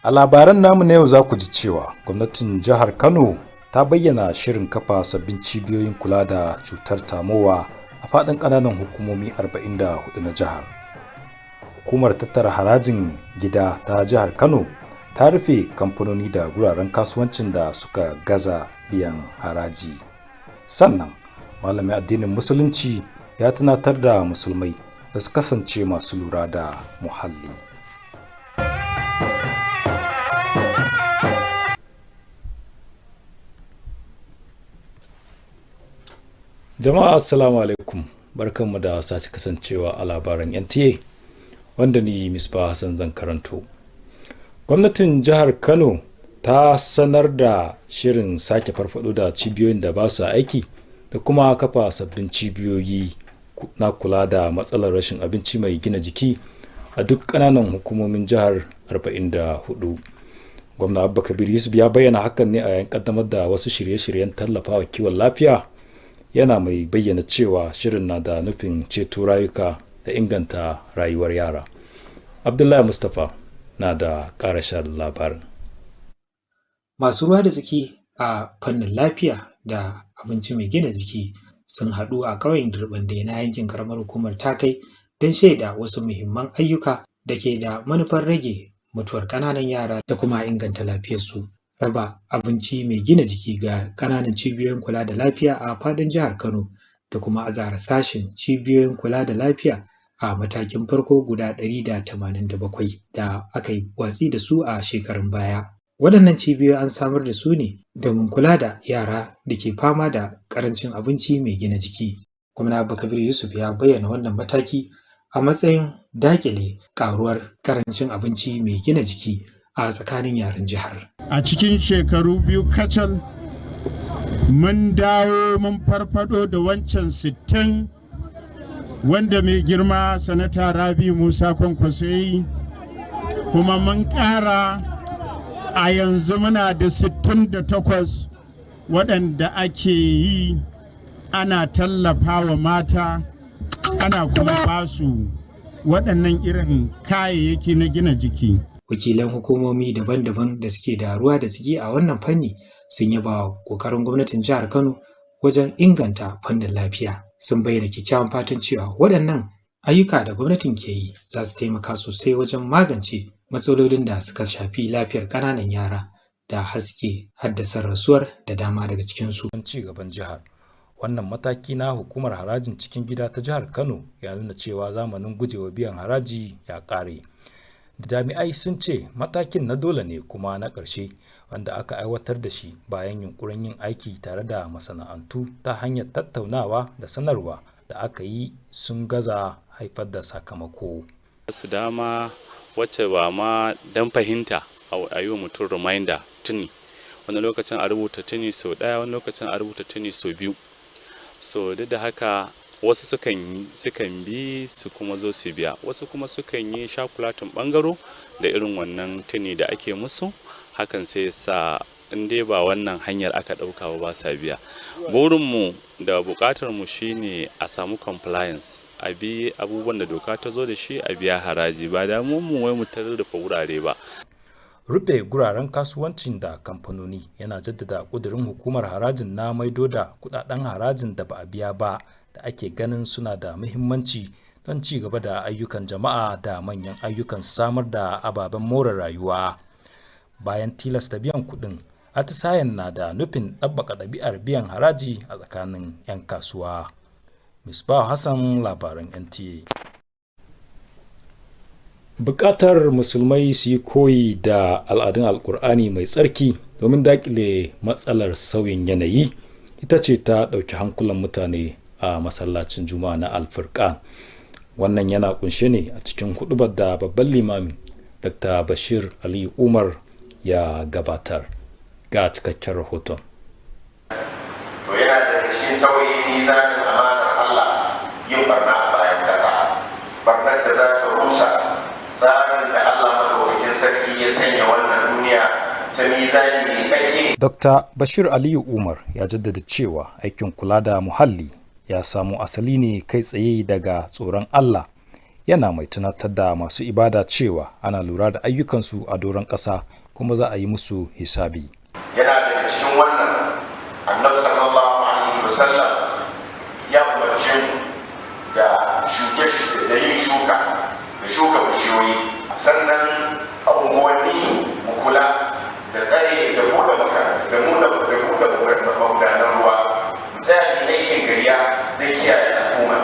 A labaran namu na yau za ku ji cewa gwamnatin jihar Kano ta bayyana shirin kafa sabbin cibiyoyin kula da cutar tamowa a faɗin ƙananan hukumomi 44 na jihar. Hukumar tattara harajin gida ta jihar Kano ta rufe kamfanoni da guraren kasuwancin da suka gaza biyan haraji. Sannan malamin addinin musulunci ya tunatar da musulmai da su kasance masu lura da muhalli. Jama'a assalamu alaikum, barkanmu da sace kasancewa a labaran NTA wanda ni Misbah Hassan zan karanto. Gwamnatin jihar Kano ta sanar da shirin sake farfado da cibiyoyin da ba su aiki da kuma kafa sabbin cibiyoyi na kula da matsalar rashin abinci mai gina jiki a duk ƙananan hukumomin jihar 44. Gwamna Abba Kabir Yusuf ya bayyana hakan ne a yayin kaddamar da wasu shirye-shiryen tallafawa kiwon lafiya, yana mai bayyana cewa shirin na da nufin ceto rayuka da inganta rayuwar yara. Abdullahi Mustapha na da ƙarashen labarin. Masu ruwa da tsaki a fannin lafiya da abinci mai gina jiki sun haɗu a ƙauyen Dirbande na yankin karamar hukumar Takai don shaida wasu muhimman ayyuka da ke da manufar rage mutuwar ƙananan yara da kuma inganta lafiyarsu. Raba abinci mai gina jiki ga ƙananan cibiyoyin kula da lafiya a faɗin jihar Kano da kuma azara sashen cibiyoyin kula da lafiya a matakin farko guda 187 da aka yi watsi da su a shekarun baya. Waɗannan cibiyoyi an samar da su ne domin kula da yara da ke fama da ƙarancin abinci mai gina jiki. Gwamna Abba Kabir Yusuf ya bayyana wannan mataki a matsayin daƙile ƙaruwar ƙarancin abinci mai gina jiki a tsakanin yaran jihar. A cikin shekaru biyu kacal mun dawo mun farfado da wancan 60 wanda mai girma sanata Rabi Musa Kwankwaso yi, kuma mun ƙara a yanzu muna da 68 waɗanda ake yi ana tallafa wa mata, ana kuma basu waɗannan irin kayayyaki na gina jiki. Wakilan hukumomi daban-daban da suke da ruwa da tsaki a wannan fanni sun yaba kokarin gwamnatin jihar Kano wajen inganta fannin lafiya. Sun bayyana kyakkyawan fatan cewa waɗannan ayyuka da gwamnatin ke yi za su taimaka sosai wajen magance matsalolin da suka shafi lafiyar ƙananan yara da haske haddasa rasuwar da dama daga cikinsu. Ci gaban jihar. Wannan mataki na hukumar harajin cikin gida ta jihar Kano ya nuna cewa zamanin gujewa biyan haraji ya ƙare. Jami'ai sun ce matakin na dole ne kuma na ƙarshe wanda aka aiwatar da shi bayan yunkurin yin aiki tare da masana'antu ta hanyar tattaunawa da sanarwa da aka yi sun gaza haifar da sakamako. Su dama wacce ba ma don fahimta a yi wa mutum reminder tuni, wani lokacin a rubuta tuni sau ɗaya, wani lokacin a rubuta tuni sau biyu. So duk da haka wasu sukan bi su kuma zo su biya, wasu kuma sukan yi shakulatin bangaro da irin wannan tuni da ake musu, hakan sai sa in dai ba wannan hanyar aka ɗauka ba sa biya. Burinmu da buƙatar mu shine a samu compliance, a bi abubuwan da doka ta zo da shi, a biya haraji, ba damuwar mu wai mu tarurrufa wurare ba. Rufe guraren kasuwancin da kamfanoni yana jaddada ƙudurin hukumar harajin na maido da kuɗaɗen harajin da ba a biya ba da ake ganin suna da muhimmanci don ci gaba da ayyukan jama'a da manyan ayyukan samar da ababen more rayuwa. Bayan tilasta biyan kuɗin, atisayen na da nufin ɗabbaka ɗabi'ar biyan haraji a tsakanin 'yan kasuwa. Misbah Hassan, labaran NTA. Buƙatar musulmai su yi koyi da al'adun Alƙur'ani mai tsarki domin daƙile matsalar sauyin yanayi ita ce ta ɗauki hankulan mutane a masallacin Juma'a na Al-Furqan. Wannan yana kunshe ne a cikin huɗubar da babban limami Dr. Bashir Ali Umar ya gabatar. Ga cikakken rahoton. To yana daga cikin tauye mizanin amanar Allah yin barna a bayan kasa, barnar da za ta rusa tsarin da Allah madaukakin sarki ya sanya wannan duniya ta mizani mai kake. Dr. Bashir Aliyu Umar ya jaddada cewa aikin kula da muhalli ya samo asali ne kai tsaye daga tsoron Allah, yana mai tunatar da masu ibada cewa ana lura da ayyukansu a doron ƙasa kuma za a yi musu hisabi. Yana daga cikin wannan annabi sallallahu alaihi wasallam ya umarce mu da shuke-shuke da yin shuka da shuka bishiyoyi, sannan a unguwanni mu kula da tsare da buɗe magudanan ruwa, mu tsaya ne aikin gayya da kiyaye al'umma.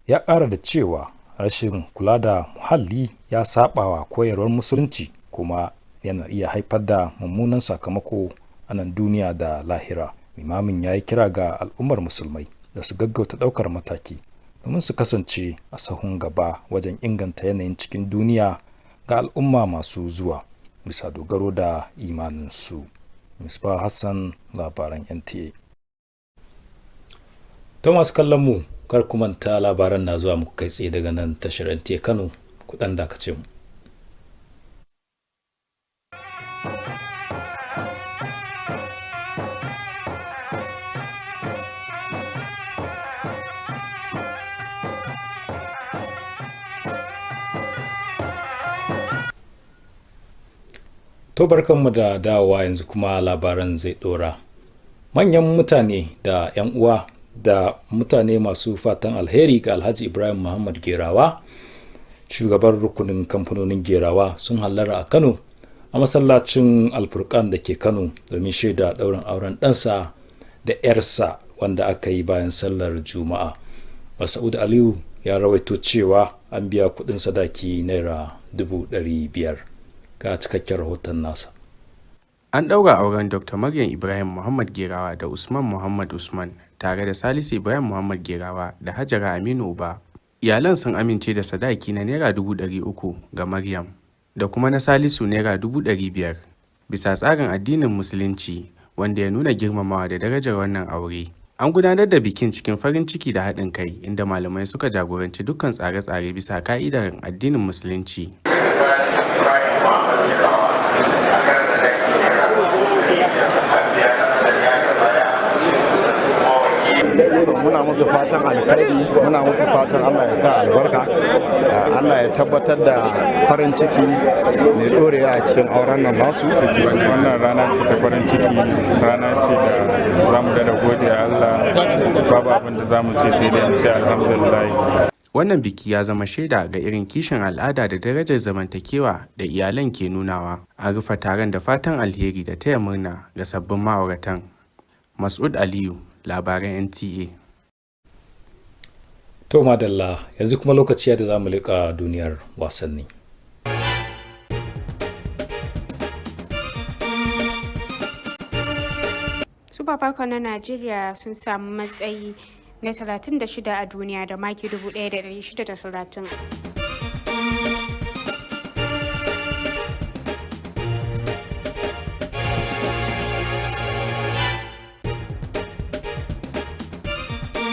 Ya ƙara da cewa rashin kula da muhalli ya saɓawa koyarwar musulunci kuma yana iya haifar da mummunan sakamako a nan duniya da lahira. Limamin ya yi kira ga al'ummar musulmai da su gaggauta ɗaukar mataki domin su kasance a sahun gaba wajen inganta yanayin cikin duniya ga al'umma masu zuwa bisa dogaro da imaninsu. Misbah Hassan, labaran NTA. To masu kallon mu, kar ku manta labaran na zuwa muku kai tsaye daga nan tashar Nta Kano, ku dan dakace mu. To barkanmu da dawowa, yanzu kuma labaran zai dora. Manyan mutane da 'yan uwa da mutane masu fatan alheri ga Alhaji Ibrahim Muhammad Gerawa, shugaban rukunin kamfanonin Gerawa, sun hallara a Kano a masallacin Alfurkan da ke Kano domin shaida ɗaurin auren ɗansa da 'yarsa wanda aka yi bayan sallar Juma'a. Mas'ud Aliyu ya rawaito cewa an biya kuɗin sadaki naira 500,000. Ga cikakken rahoton nasa. An ɗaura auren Dr. Maryam Ibrahim Muhammad Gerawa da Usman Muhammad Usman tare da Salisu Ibrahim Muhammad Gerawa da Hajara Aminu Uba. Iyalan sun amince da sadaki na naira 300,000 ga Maryam da kuma na Salisu naira 500,000 bisa tsarin addinin Musulunci wanda ya nuna girmamawa da darajar wannan aure. An gudanar da bikin cikin farin ciki da haɗin kai inda malamai suka jagoranci dukkan tsare-tsare bisa ka'idar addinin Musulunci. Muna musu fatan alkhairi, muna musu fatan Allah ya sa albarka, Allah ya tabbatar da farin ciki mai dorewa a cikin auren nan nasu. Wannan rana ce ta farin ciki, rana ce da za mu da godiya Allah, babu abin da za mu ce sai dai mu ce alhamdulillah. Wannan biki ya zama shaida ga irin kishin al'ada da darajar zamantakewa da iyalan ke nunawa. An rufe taron da fatan alheri da taya murna ga sabbin ma'auratan. Mas'ud Aliyu, labaran NTA. To madalla, yanzu kuma lokaci da za mu liƙa duniyar wasanni. Super Falcons na Najeriya sun samu matsayi na 36 a duniya da maki 1,630.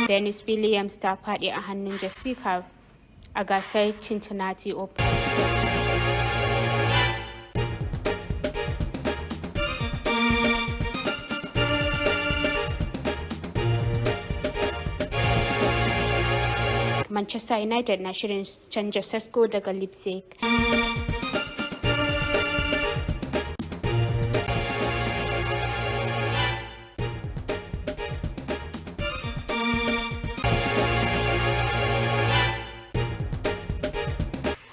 Venus Williams ta faɗi a hannun Jessica a gasar Cincinnati Open. Manchester United na shirin canja Sesko daga Leipzig.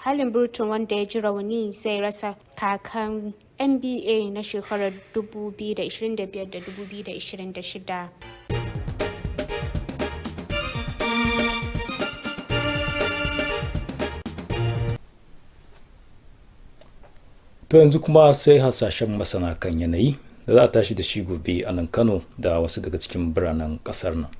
Halin Burton, wanda ya ji rauni, zai rasa kakan NBA na shekarar 2025 da 2026. To yanzu kuma sai hasashen masana kan yanayi da za a tashi da shi gobe a nan Kano da wasu daga cikin biranen ƙasar nan.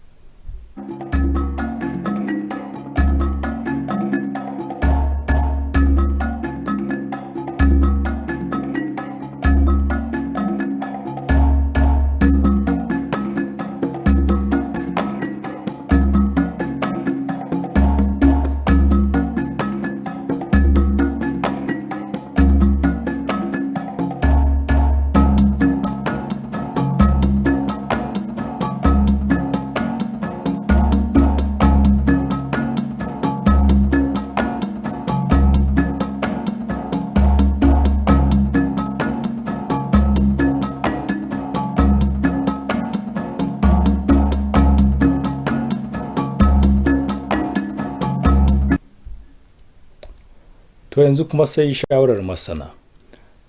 To yanzu kuma sai shawarar masana.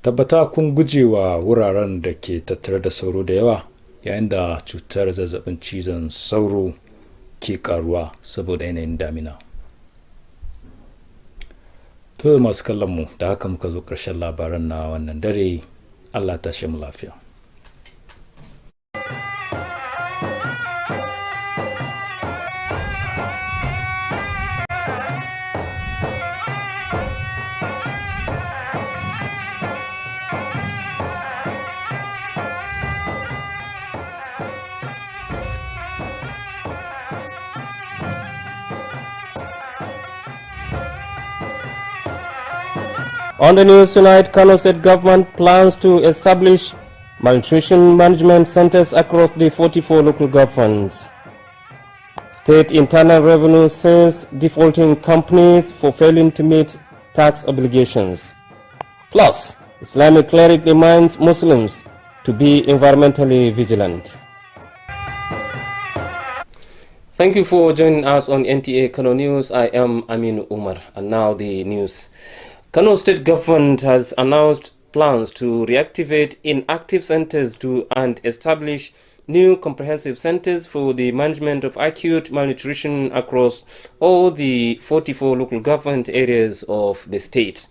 Tabbata kun gujewa wuraren da ke tattare da sauro da yawa yayin da cutar zazzabin cizon sauro ke karuwa saboda yanayin damina. To masu kallon mu da haka muka zo ƙarshen labaran na wannan dare. Allah ta shi mu lafiya. On the news tonight, Kano State government plans to establish malnutrition management centers across the 44 local governments. State Internal Revenue says defaulting companies for failing to meet tax obligations. Plus, Islamic cleric reminds Muslims to be environmentally vigilant. Thank you for joining us on NTA Kano News. I am Amin Umar, and now the news. Kano State Government has announced plans to reactivate inactive centers and establish new comprehensive centers for the management of acute malnutrition across all the 44 local government areas of the state.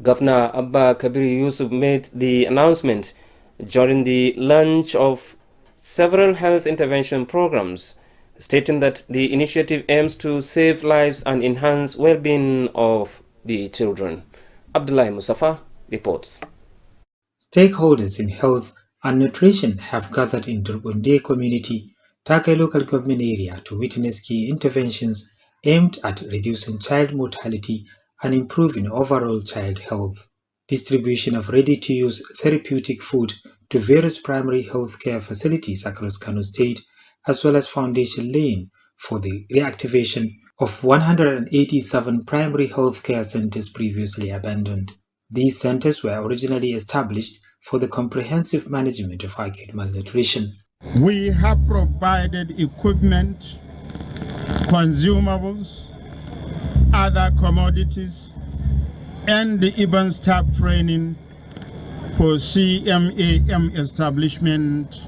Governor Abba Kabir Yusuf made the announcement during the launch of several health intervention programs, stating that the initiative aims to save lives and enhance well-being of the children. Abdullahi Musafa reports. Stakeholders in health and nutrition have gathered in Durbunde community, Takai local government area to witness key interventions aimed at reducing child mortality and improving overall child health. Distribution of ready-to-use therapeutic food to various primary health care facilities across Kano State, as well as foundation laying for the reactivation of 187 primary health care centers previously abandoned. These centers were originally established for the comprehensive management of acute malnutrition. We have provided equipment, consumables, other commodities, and even staff training for CMAM establishment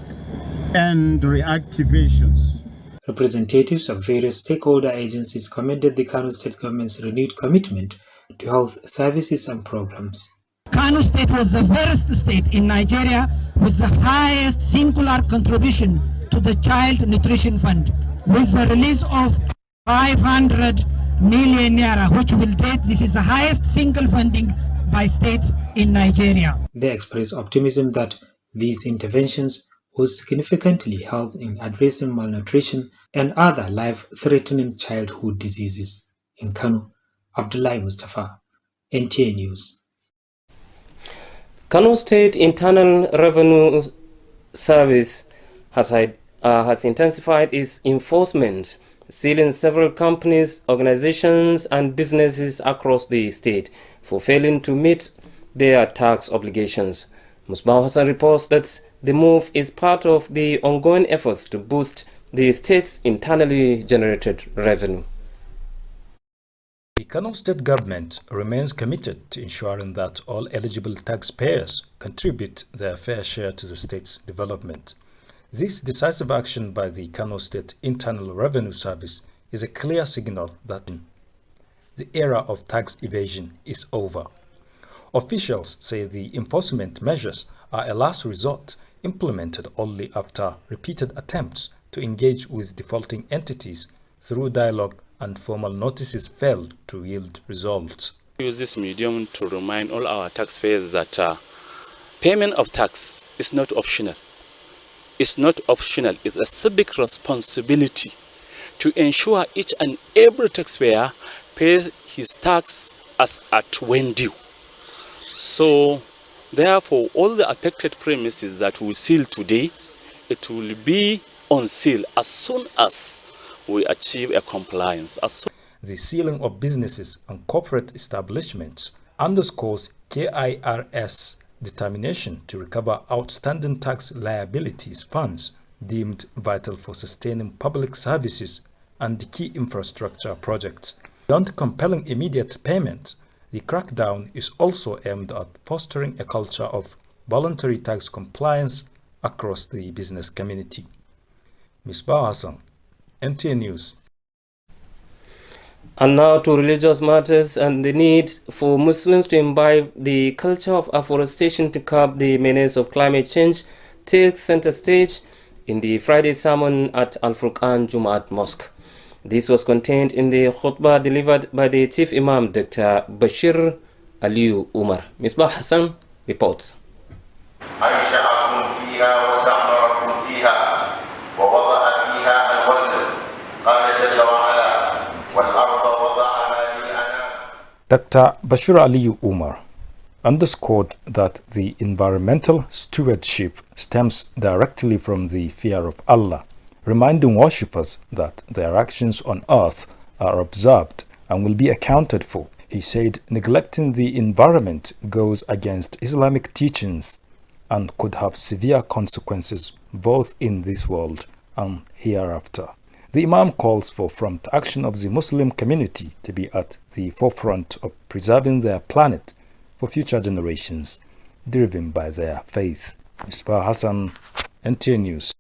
and reactivations. Representatives of various stakeholder agencies commended the Kano State government's renewed commitment to health services and programs. Kano State was the first state in Nigeria with the highest singular contribution to the Child Nutrition Fund, with the release of 500 million naira, which will date this is the highest single funding by states in Nigeria. They expressed optimism that these interventions will significantly help in addressing malnutrition and other life-threatening childhood diseases. In Kano, Abdullahi Mustafa, NTA News. Kano State Internal Revenue Service has intensified its enforcement, sealing several companies, organizations, and businesses across the state for failing to meet their tax obligations. Musbah Hassan reports that the move is part of the ongoing efforts to boost the state's internally generated revenue. The Kano State government remains committed to ensuring that all eligible taxpayers contribute their fair share to the state's development. This decisive action by the Kano State Internal Revenue Service is a clear signal that the era of tax evasion is over. Officials say the enforcement measures are a last resort, implemented only after repeated attempts to engage with defaulting entities through dialogue and formal notices failed to yield results. We use this medium to remind all our taxpayers that payment of tax is not optional. It's not optional, it's a civic responsibility to ensure each and every taxpayer pays his tax as at when due. So, therefore, all the affected premises that we seal today, it will be on seal as soon as we achieve a compliance. The sealing of businesses and corporate establishments underscores KIRS determination to recover outstanding tax liabilities funds deemed vital for sustaining public services and key infrastructure projects. Beyond compelling immediate payment, The crackdown is also aimed at fostering a culture of voluntary tax compliance across the business community. Misbah Hassan, NTA News. And now to religious matters and the need for Muslims to imbibe the culture of afforestation to curb the menace of climate change takes center stage in the Friday sermon at Al-Furqan Jumaat Mosque. This was contained in the khutbah delivered by the Chief Imam Dr. Bashir Aliyu Umar. Misbah Hassan reports. Dr. Bashir Aliyu Umar underscored that the environmental stewardship stems directly from the fear of Allah, reminding worshippers that their actions on earth are observed and will be accounted for. He said neglecting the environment goes against Islamic teachings and could have severe consequences both in this world and hereafter. The Imam calls for prompt action of the Muslim community to be at the forefront of preserving their planet for future generations, driven by their faith. Misbah Hassan, NTA News.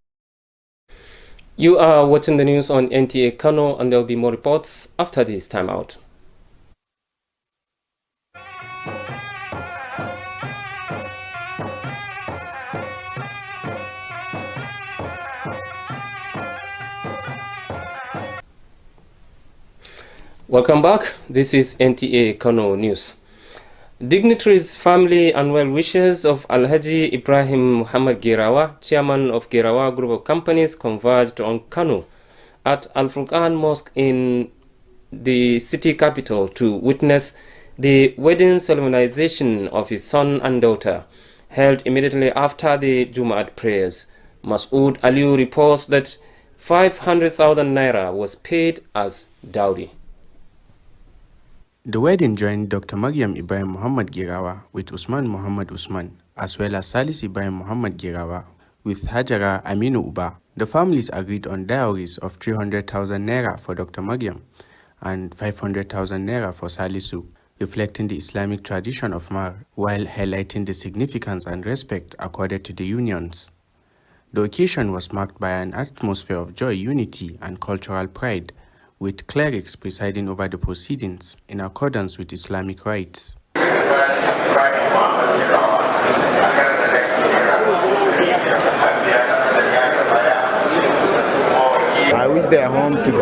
You are watching the news on Nta Kano, and there will be more reports after this timeout. Welcome back. This is Nta Kano News. Dignitaries, family and well-wishers of Alhaji Ibrahim Muhammad Gerawa, chairman of Gerawa Group of Companies, converged on Kano at Al-Furqan Mosque in the city capital to witness the wedding solemnization of his son and daughter, held immediately after the Jumaat prayers. Masood Aliyu reports that 500,000 naira was paid as dowry. The wedding joined Dr. Maryam Ibrahim Muhammad Gerawa with Usman Muhammad Usman, as well as Salis Ibrahim Muhammad Gerawa with Hajara Aminu Uba. The families agreed on dowries of 300,000 naira for Dr. Maryam and 500,000 naira for Salisu, reflecting the Islamic tradition of Mar, while highlighting the significance and respect accorded to the unions. The occasion was marked by an atmosphere of joy, unity, and cultural pride, with clerics presiding over the proceedings in accordance with Islamic rites. I wish their home to be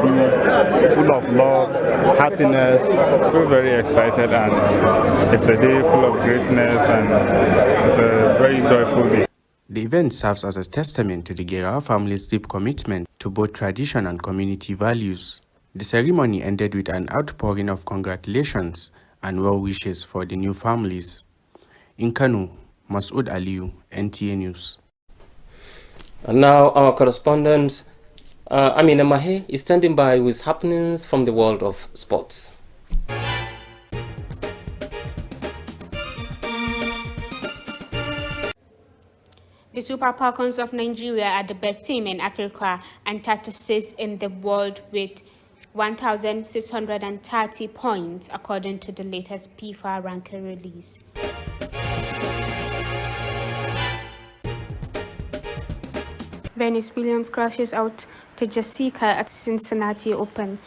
full of love, happiness. I feel very excited, and it's a day full of greatness, and it's a very joyful day. The event serves as a testament to the Gerawa family's deep commitment to both tradition and community values. The ceremony ended with an outpouring of congratulations and well wishes for the new families. In Kano, Masood Aliyu, NTA News. And now our correspondent Amina Mahe is standing by with happenings from the world of sports. The Super Falcons of Nigeria are the best team in Africa and 36th in the world with 1,630 points, according to the latest FIFA ranking release. Venus Williams crashes out to Jessica at Cincinnati Open.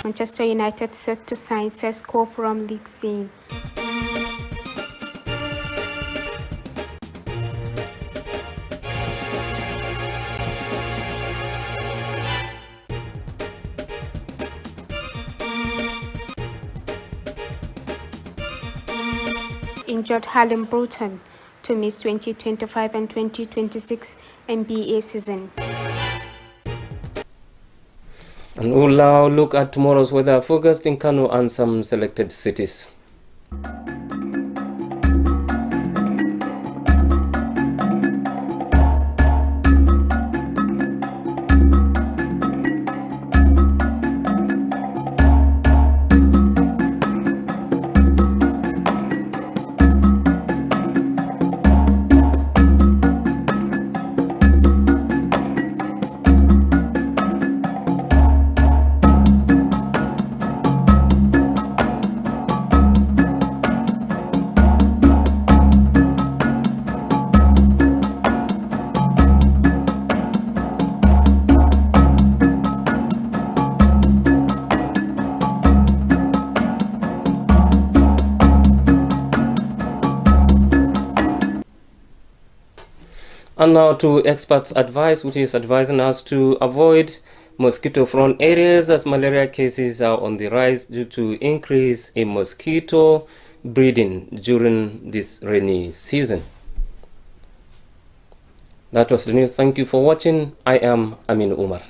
Manchester United set to sign Sesko from league scene. Injured Harlem Bruton to miss 2025 and 2026 NBA season. And we'll now look at tomorrow's weather focused in Kano and some selected cities. And now to experts' advice, which is advising us to avoid mosquito-prone areas as malaria cases are on the rise due to increase in mosquito breeding during this rainy season. That was the news. Thank you for watching. I am Amin Umar.